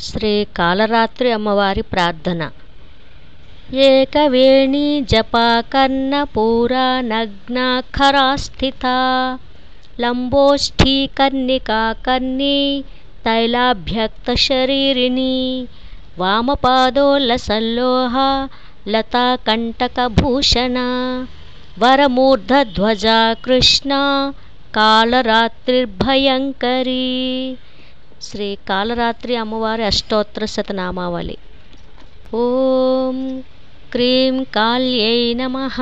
శ్రీ కాళరాత్రి అమ్మవారి ప్రార్థన. ఏకవేణీ జపాకర్ణపూరా నగ్నాఖరాస్థితా లంబోష్ఠీకర్ణికాకర్ణీ తైలాభ్యక్తశరీరిణీ వామపాదోల్లసల్లోహా లతాకంటకభూషణా వరమూర్ధధ్వజా కృష్ణా కాళరాత్రిర్భయంకరీ. శ్రీ కాళరాత్రి అమ్మవారి అష్టోత్తర శతనామావళి. ఓం క్రీం కాళ్యై నమః.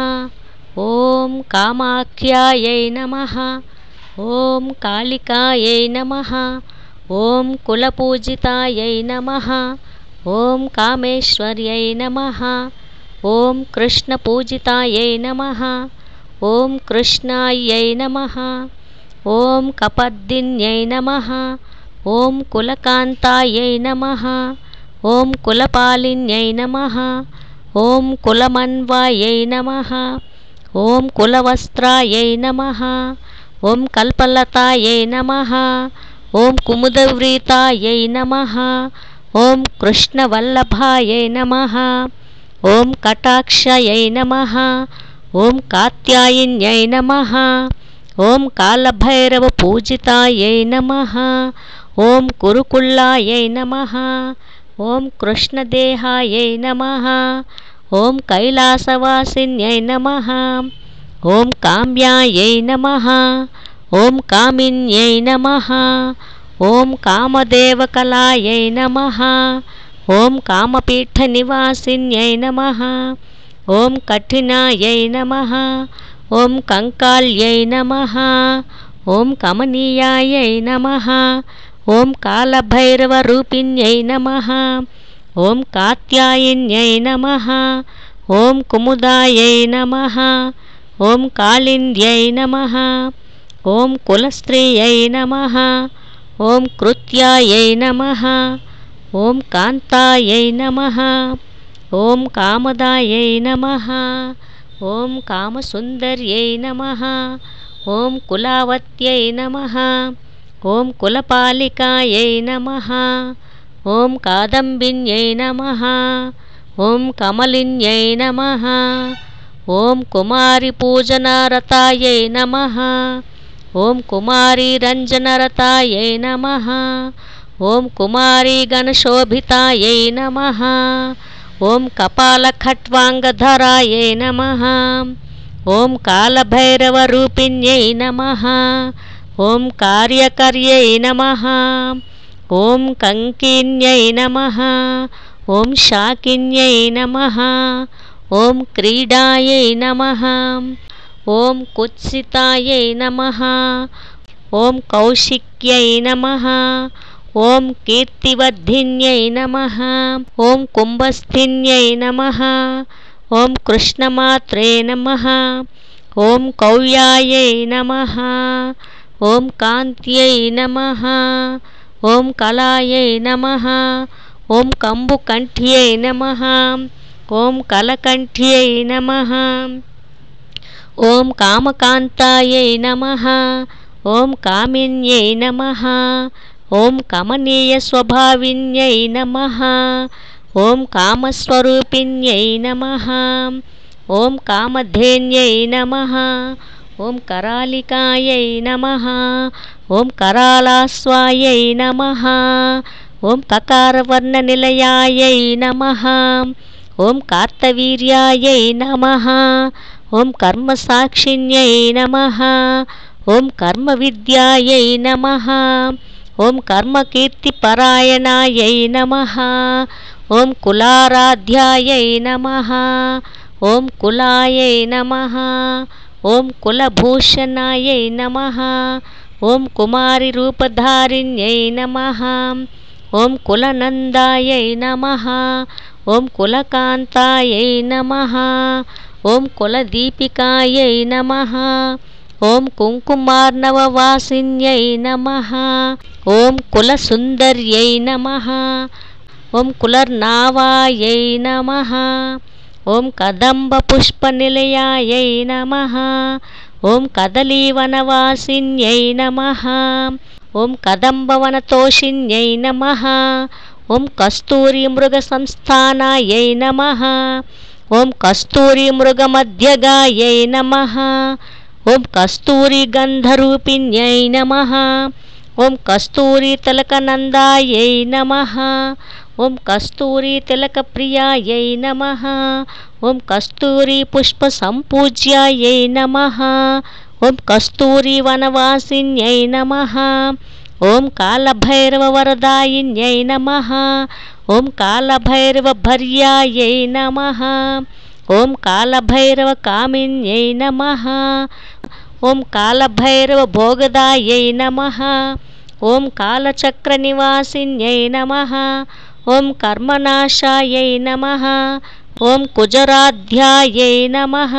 ఓం కామాఖ్యాయై నమః. ఓం కాళికాయై నమః. ఓం కులపూజితాయై నమః. ఓం కామేశ్వర్యై నమః. ఓం కృష్ణపూజితాయై నమః. ఓం కృష్ణాయై నమః. ఓం కపర్దిన్యై నమః. ఓం కులకాంతాయై నమః. ఓం కులపాలిన్యై నమః. ఓం కులమన్వాయై నమః. ఓం కులవస్త్రాయై నమః. ఓం కల్పలతాయై నమః. ఓం కుముదవ్రీతాయై నమః. ఓం కృష్ణవల్లభాయై నమః. ఓం కటాక్షయై నమః. ఓం కాత్యాయిన్యై నమః. ఓం కాలభైరవపూజితాయై నమః. ఓం కురుకుల్లాయై నమః. ఓం కృష్ణదేహాయై నమః. ఓం కైలాసవాసిన్యై నమః. ఓం కామ్యాయై నమః. ఓం కామిన్యై నమః. ఓం కామదేవకలాయై నమః. ఓం కామపీఠనివాసిన్యై నమః. ఓం కఠినాయై నమః. ఓం కంకాళ్యై నమః. ఓం కమనీయాయై నమః. ఓం కాలభైరవరూపిణ్యై నమః. ఓం కాత్యాయిన్యై నమః. ఓం కుముదాయై నమః. ఓం కాళింద్యై నమః. ఓం కులస్త్రీయై నమః. ఓం కృత్యాయై నమః. ఓం కాంతాయై నమః. ఓం కామదాయై నమః. ఓం కామసుందర్యై నమః. ఓం కులావత్యై నమః. ఓం కులపాలికాయై నమః. ఓం కాదంబిన్యై నమః. ఓం కమలిన్యై నమః. ఓం కుమారిపూజనరతాయై నమః. ఓం కుమారీరంజనరతాయై నమః. ఓం కుమారీగణశోభితాయై నమః. ఓం కపాలఖట్వాంగధరాయై నమః. ఓం కాలభైరవరూపిణ్యై నమః. ఓం కార్యకర్యై నమః. ఓం కంకిన్యై నమః. ఓం శాకిన్యై నమః. ఓం క్రీడాయై నమః. ఓం కుత్సితాయై నమః. ఓం కౌశిక్యై నమః. ఓం కీర్తివర్ధిన్యై నమః. ఓం కుంభస్థిన్యై నమః. ఓం కృష్ణమాత్రే నమః. ఓం కౌయాయై నమః. ఓం కాంత్యై నమః. ఓం కళాయై నమః. ఓం కంబుకంఠ్యై నమః. ఓం కలకంఠ్యై నమః. ఓం కామకాంతాయై నమః. ఓం కామిన్యై నమః. ఓం కమనీయస్వభావిన్యై నమః. ఓం కామస్వరూపిణ్యై నమః. ఓం కామధేన్యై నమః. ఓం కరాళికాయై నమః. ఓం కరాళాస్వాయై నమః. ఓం కకారవర్ణనిలయాయై నమః. ఓం కార్తవీర్యాయై నమః. ఓం కర్మసాక్షిణ్యై నమః. ఓం కర్మవిద్యాయై నమః. ఓం కర్మకీర్తిపరాయణాయై నమః. ఓం కులారాధ్యాయై నమః. ఓం కులాయై నమః. ఓం కులభూషణాయై నమః. ఓం కుమారిరూపధారిణ్యై నమః. ఓం కులనందాయై నమః. ఓం కులకాంతాయై నమః. ఓం కులదీపికాయై నమః. ఓం కుంకుమార్ణవవాసిన్యై నమః. ఓం కులసుందర్యై నమః. ఓం కులర్నావాయై నమః. ఓం కదంబపుష్పనిలయాయై నమః. ఓం కదలీవనవాసిన్యై నమః. ఓం కదంబవనతోషిణ్యై నమః. ఓం కస్తూరిమృగసంస్థానాయై నమః. ఓం కస్తూరిమృగమధ్యగాయై నమః. ఓం కస్తూరిగంధరూపిణ్యై నమః. ఓం కస్తూరితిలకనందాయై నమః. ఓం కస్తూరితిలకప్రియాయై నమః. ఓం కస్తూరిపుష్పసంపూజ్యాయై నమః. ఓం కస్తూరివనవాసిన్యై నమః. ఓం కాలభైరవవరదాయిన్యై నమః. ఓం కాలభైరవభర్యాయై నమః. ఓం కాలభైరవకామిన్యై నమః. ఓం కాలభైరవభోగదాయై నమః. ఓం కాలచక్రనివాసిన్యై నమః. ఓం కర్మనాశాయై నమః. ఓం కుజరాధ్యాయై నమః.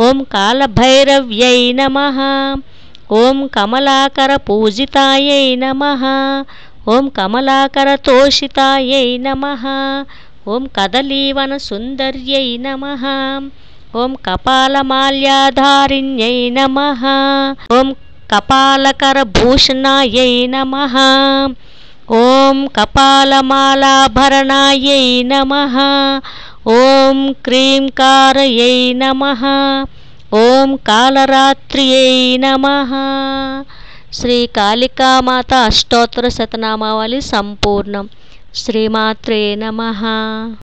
ఓం కాలభైరవ్యై నమః. ఓం కమలాకరపూజితాయై నమః. ఓం కమలాకరతోషితాయై నమః. ఓం కదలీవనసుందర్యై నమః. ఓం కపాలమాల్యాధారిణ్యై నమః. ఓం కపాలకరభూషణాయై నమః. ఓం కపాలమాలాభరణాయై నమః. ఓం క్రీంకారయై నమః. ఓం కాలరాత్ర్యై నమః. శ్రీ కాళికామాత అష్టోత్తర శతనామావళి సంపూర్ణం. శ్రీమాత్రే నమః.